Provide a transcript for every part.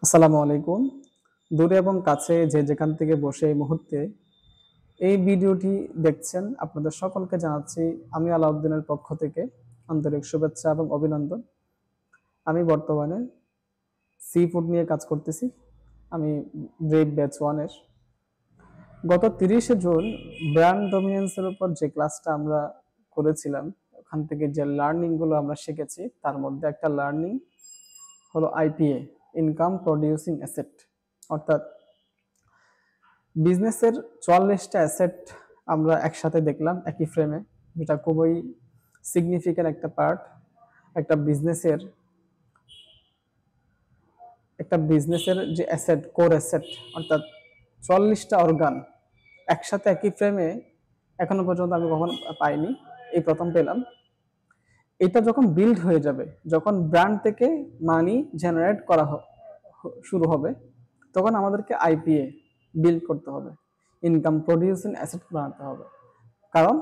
আসসালামু আলাইকুম। দূরে এবং কাছে যে যেখান থেকে বসে এই মুহূর্তে এই ভিডিওটি দেখছেন, আপনাদের সকলকে জানাচ্ছি আমি আলাউদ্দিনের পক্ষ থেকে আন্তরিক শুভেচ্ছা এবং অভিনন্দন। আমি বর্তমানে সি ফুড নিয়ে কাজ করতেছি। আমি ব্রেভ ব্যাচ 1 এর। গত 30শে জুন ব্র্যান্ড ডমিনেন্সের উপর যে ক্লাসটা আমরা করেছিলাম, ওখান থেকে যে লার্নিং গুলো আমরা শিখেছি তার মধ্যে একটা লার্নিং হলো আইপিএ, ইনকাম প্রডিউসিং অ্যাসেট। অর্থাৎ বিজনেসের 44টা অ্যাসেট আমরা একসাথে দেখলাম একই ফ্রেমে, যেটা খুবই সিগনিফিক্যান্ট একটা পার্ট একটা বিজনেসের। যে অ্যাসেট, কোর অ্যাসেট, অর্থাৎ 44টা অর্গান একসাথে একই ফ্রেমে এখনো পর্যন্ত আমি কখনো পাইনি, এই প্রথম পেলাম। এটা যখন বিল্ড হয়ে যাবে, যখন ব্র্যান্ড থেকে মানি জেনারেট করা শুরু হবে, তখন আমাদেরকে আইপিএ বিল্ড করতে হবে, ইনকাম প্রডিউসিং অ্যাসেট বানাতে হবে। কারণ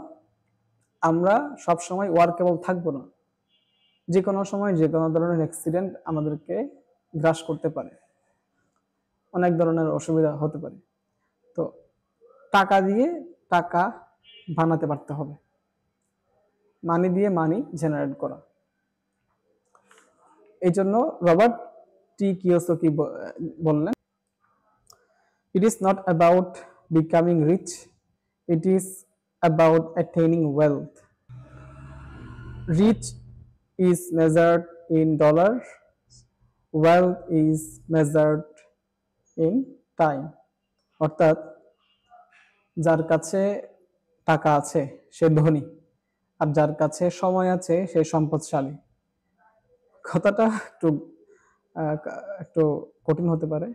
আমরা সব সময় ওয়ার্কেবল থাকবো না, যে কোনো সময় যে কোনো ধরনের অ্যাক্সিডেন্ট আমাদেরকে গ্রাস করতে পারে, অনেক ধরনের অসুবিধা হতে পারে। তো টাকা দিয়ে টাকা বানাতে পারতে হবে, মানি দিয়ে মানি জেনারেট করা। এই জন্য রবার্ট টি কিওসাকি বললেন, it is not about becoming rich, it is about attaining wealth. Rich is measured in dollars, wealth is measured in time. অর্থাৎ যার কাছে টাকা আছে সে ধনী, আর যার কাছে সময় আছে সে সম্পদশালী। কথাটা একটু কঠিন হতে পারে,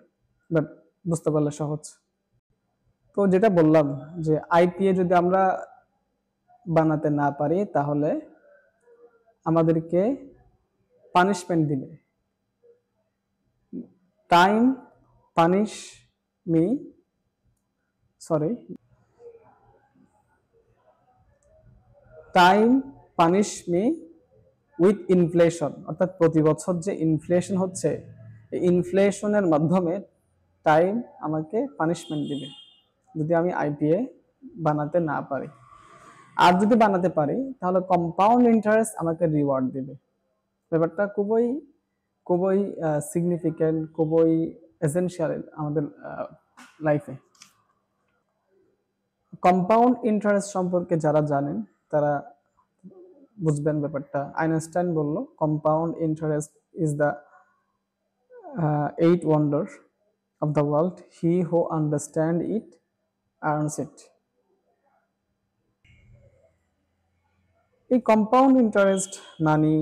বাট বুঝতে পারলে সহজ। তো যেটা বললাম যে আইপিএ যদি আমরা বানাতে না পারি তাহলে আমাদেরকে পানিশমেন্ট দিবে। Time punish me sorry time punish me with inflation. অর্থাৎ প্রতি বছর যে ইনফ্লেশন হচ্ছে, এই ইনফ্লেশনের মাধ্যমে টাইম আমাকে পানিশমেন্ট দিবে যদি আমি আইপিএ বানাতে না পারি। আর যদি বানাতে পারি তাহলে কম্পাউন্ড ইন্টারেস্ট আমাকে রিওয়ার্ড দিবে। ব্যাপারটা খুবই খুবই সিগনিফিক্যান্ট, খুবই এসেনশিয়াল আমাদের লাইফে। কম্পাউন্ড ইন্টারেস্ট সম্পর্কে যারা জানেন তারা বুঝবেন ব্যাপারটা। আইনস্টাইন বলল, compound interest is the eighth wonder of the world, he who understand it earns it. এই কম্পাউন্ড ইন্টারেস্ট, মানি,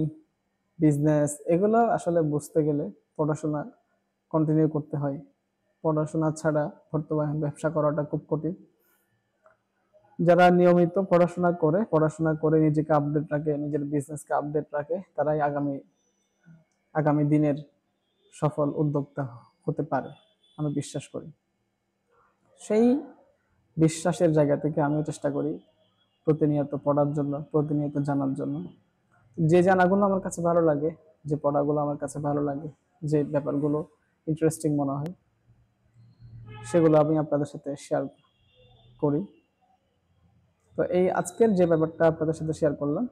বিজনেস, এগুলো আসলে বুঝতে গেলে পড়াশোনা কন্টিনিউ করতে হয়। পড়াশোনা ছাড়া বর্তমানে ব্যবসা করাটা খুব কঠিন। যারা নিয়মিত পড়াশোনা করে নিজেকে আপডেট রাখে, নিজের বিজনেসকে আপডেট রাখে, তারাই আগামী দিনের সফল উদ্যোক্তা হতে পারে, আমি বিশ্বাস করি। সেই বিশ্বাসের জায়গা থেকে আমিও চেষ্টা করি প্রতিনিয়ত পড়ার জন্য, প্রতিনিয়ত জানার জন্য। যে জানাগুলো আমার কাছে ভালো লাগে, যে পড়াগুলো আমার কাছে ভালো লাগে, যে ব্যাপারগুলো ইন্টারেস্টিং মনে হয়, সেগুলো আমি আপনাদের সাথে শেয়ার করি। তো এই আজকের যে ব্যাপারটা আপনাদের সাথে শেয়ার করলাম,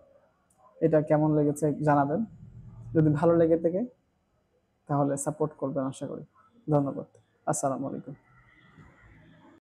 এটা কেমন লেগেছে জানাবেন। যদি ভালো লেগে থাকে তাহলে সাপোর্ট করবেন আশা করি। ধন্যবাদ। আসসালামু আলাইকুম।